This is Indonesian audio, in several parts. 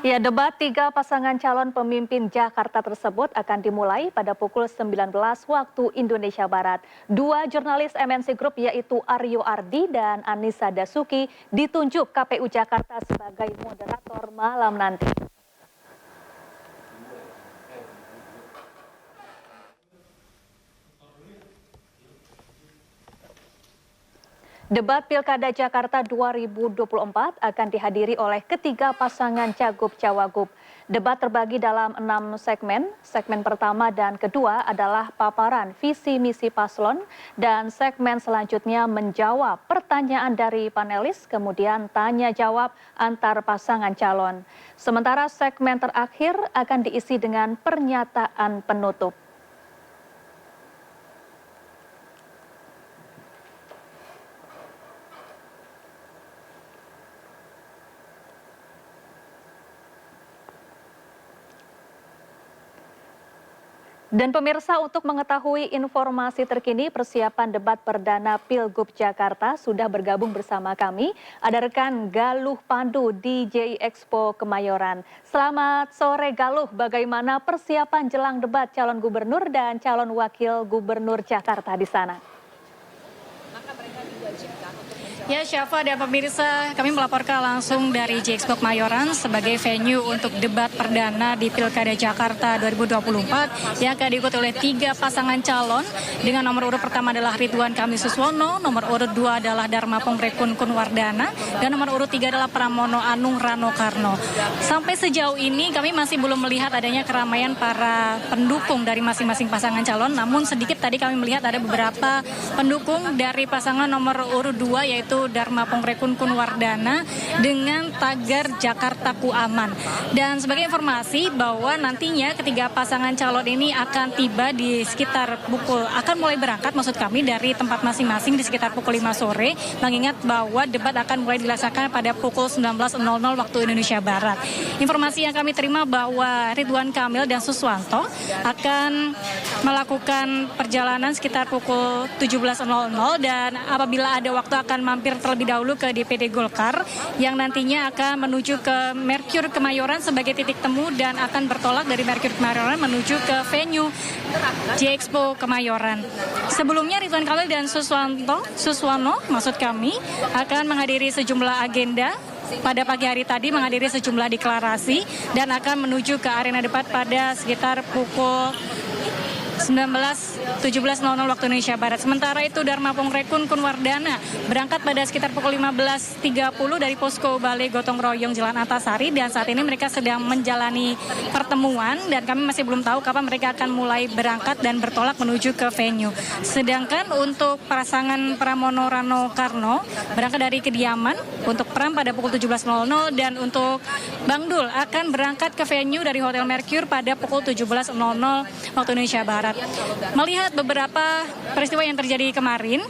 Ya, debat tiga pasangan calon pemimpin Jakarta tersebut akan dimulai pada pukul 19 waktu Indonesia Barat. Dua jurnalis MNC Group yaitu Aryo Ardi dan Anissa Dasuki ditunjuk KPU Jakarta sebagai moderator malam nanti. Debat Pilkada Jakarta 2024 akan dihadiri oleh ketiga pasangan Cagup-Cawagup. Debat terbagi dalam 6 segmen. Segmen pertama dan kedua adalah paparan visi misi paslon dan segmen selanjutnya menjawab pertanyaan dari panelis, kemudian tanya jawab antar pasangan calon. Sementara segmen terakhir akan diisi dengan pernyataan penutup. Dan pemirsa, untuk mengetahui informasi terkini persiapan debat perdana Pilgub Jakarta sudah bergabung bersama kami. Ada rekan Galuh Pandu di J Expo Kemayoran. Selamat sore Galuh, bagaimana persiapan jelang debat calon gubernur dan calon wakil gubernur Jakarta di sana? Ya, Syafa dan pemirsa, kami melaporkan langsung dari J Expo Kemayoran sebagai venue untuk debat perdana di Pilkada Jakarta 2024 yang akan diikuti oleh tiga pasangan calon dengan nomor urut pertama adalah Ridwan Kamil Suswono, nomor urut 2 adalah Dharma Pongrekun Kunwardana, dan nomor urut 3 adalah Pramono Anung Rano Karno. Sampai sejauh ini kami masih belum melihat adanya keramaian para pendukung dari masing-masing pasangan calon, namun sedikit tadi kami melihat ada beberapa pendukung dari pasangan nomor urut 2 yaitu Dharma Pongrekun Kunwardana dengan tagar Jakartaku Aman. Dan sebagai informasi bahwa nantinya ketiga pasangan calon ini akan tiba di sekitar akan mulai berangkat maksud kami dari tempat masing-masing di sekitar pukul 5 sore, mengingat bahwa debat akan mulai dilaksanakan pada pukul 19.00 waktu Indonesia Barat. Informasi yang kami terima bahwa Ridwan Kamil dan Suswanto akan melakukan perjalanan sekitar pukul 17.00 dan apabila ada waktu akan mampir terlebih dahulu ke DPD Golkar yang nantinya akan menuju ke Merkur Kemayoran sebagai titik temu dan akan bertolak dari Merkur Kemayoran menuju ke venue J Expo Kemayoran. Sebelumnya Ridwan Kamil dan Suswono maksud kami akan menghadiri sejumlah agenda pada pagi hari tadi, menghadiri sejumlah deklarasi dan akan menuju ke arena debat pada sekitar pukul 17.00 waktu Indonesia Barat. Sementara itu Dharma Pongrekun Kunwardana berangkat pada sekitar pukul 15.30 dari posko Balai Gotong Royong Jalan Antasari dan saat ini mereka sedang menjalani pertemuan dan kami masih belum tahu kapan mereka akan mulai berangkat dan bertolak menuju ke venue. Sedangkan untuk pasangan Pramono Rano Karno berangkat dari kediaman untuk Pram pada pukul 17.00 dan untuk Bang Dul akan berangkat ke venue dari Hotel Merkur pada pukul 17.00 waktu Indonesia Barat. Melihat beberapa peristiwa yang terjadi kemarin,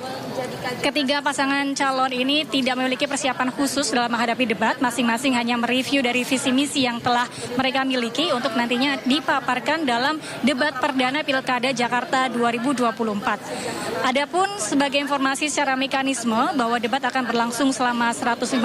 ketiga pasangan calon ini tidak memiliki persiapan khusus dalam menghadapi debat. Masing-masing hanya mereview dari visi misi yang telah mereka miliki untuk nantinya dipaparkan dalam debat perdana Pilkada Jakarta 2024. Adapun sebagai informasi secara mekanisme bahwa debat akan berlangsung selama 150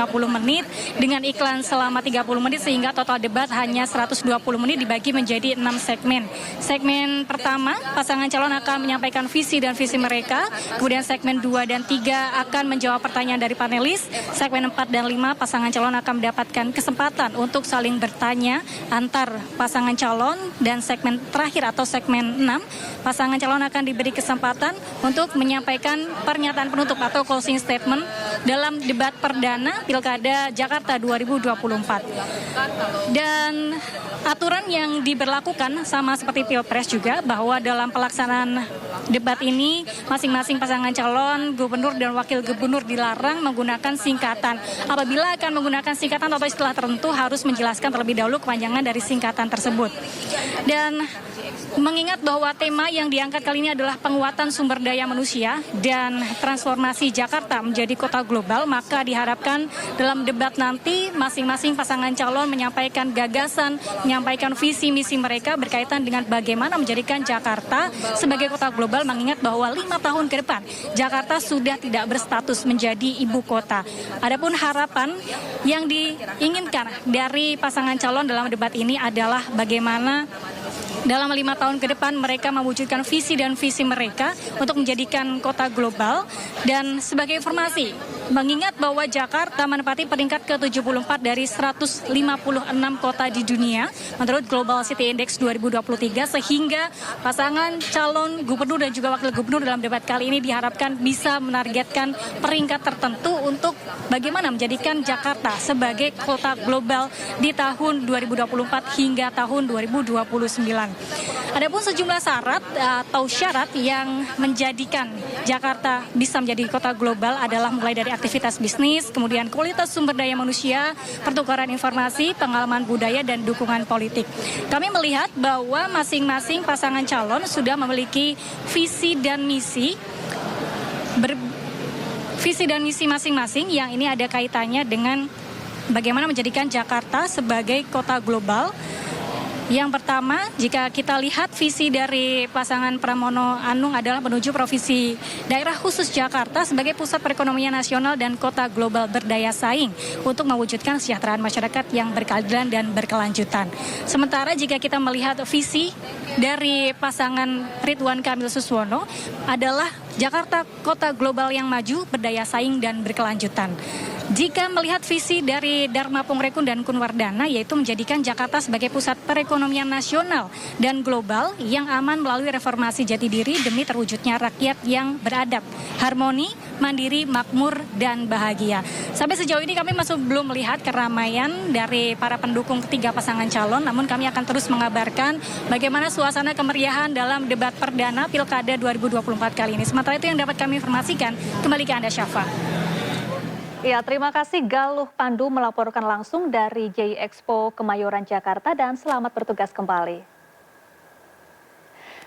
menit dengan iklan selama 30 menit sehingga total debat hanya 120 menit dibagi menjadi 6 segmen. Segmen pertama, pasangan calon akan menyampaikan visi dan visi mereka. Kemudian segmen 2 dan 3 akan menjawab pertanyaan dari panelis. Segmen 4 dan 5 pasangan calon akan mendapatkan kesempatan untuk saling bertanya antar pasangan calon. Dan segmen terakhir atau segmen 6, pasangan calon akan diberi kesempatan untuk menyampaikan pernyataan penutup atau closing statement dalam debat perdana Pilkada Jakarta 2024. Dan aturan yang diberlakukan sama seperti Pilpres juga bahwa dalam pelaksanaan debat ini masing-masing pasangan calon gubernur dan wakil gubernur dilarang menggunakan singkatan. Apabila akan menggunakan singkatan atau istilah tertentu harus menjelaskan terlebih dahulu kepanjangan dari singkatan tersebut. Dan mengingat bahwa tema yang diangkat kali ini adalah penguatan sumber daya manusia dan transformasi Jakarta menjadi kota global, maka diharapkan dalam debat nanti masing-masing pasangan calon menyampaikan gagasan, menyampaikan visi misi mereka berkaitan dengan bagaimana menjadikan Jakarta sebagai kota global global mengingat bahwa 5 tahun ke depan Jakarta sudah tidak berstatus menjadi ibu kota. Adapun harapan yang diinginkan dari pasangan calon dalam debat ini adalah bagaimana dalam 5 tahun ke depan mereka mewujudkan visi dan visi mereka untuk menjadikan kota global. Dan sebagai informasi, mengingat bahwa Jakarta menempati peringkat ke-74 dari 156 kota di dunia menurut Global City Index 2023, sehingga pasangan calon gubernur dan juga wakil gubernur dalam debat kali ini diharapkan bisa menargetkan peringkat tertentu untuk bagaimana menjadikan Jakarta sebagai kota global di tahun 2024 hingga tahun 2029. Adapun sejumlah syarat yang menjadikan Jakarta bisa menjadi kota global adalah mulai dari aktivitas bisnis, kemudian kualitas sumber daya manusia, pertukaran informasi, pengalaman budaya, dan dukungan politik. Kami melihat bahwa masing-masing pasangan calon sudah memiliki visi dan misi masing-masing yang ini ada kaitannya dengan bagaimana menjadikan Jakarta sebagai kota global. Yang pertama, jika kita lihat visi dari pasangan Pramono Anung adalah menuju provinsi daerah khusus Jakarta sebagai pusat perekonomian nasional dan kota global berdaya saing untuk mewujudkan kesejahteraan masyarakat yang berkeadilan dan berkelanjutan. Sementara jika kita melihat visi dari pasangan Ridwan Kamil Suswono adalah Jakarta kota global yang maju, berdaya saing dan berkelanjutan. Jika melihat visi dari Dharma Pongrekun dan Kunwardana, yaitu menjadikan Jakarta sebagai pusat perekonomian nasional dan global yang aman melalui reformasi jati diri demi terwujudnya rakyat yang beradab, harmoni, mandiri, makmur, dan bahagia. Sampai sejauh ini kami masih belum melihat keramaian dari para pendukung ketiga pasangan calon, namun kami akan terus mengabarkan bagaimana suasana kemeriahan dalam debat perdana Pilkada 2024 kali ini. Sementara itu yang dapat kami informasikan, kembali ke Anda, Syafa. Ya, terima kasih Galuh Pandu melaporkan langsung dari JI Expo Kemayoran Jakarta dan selamat bertugas kembali.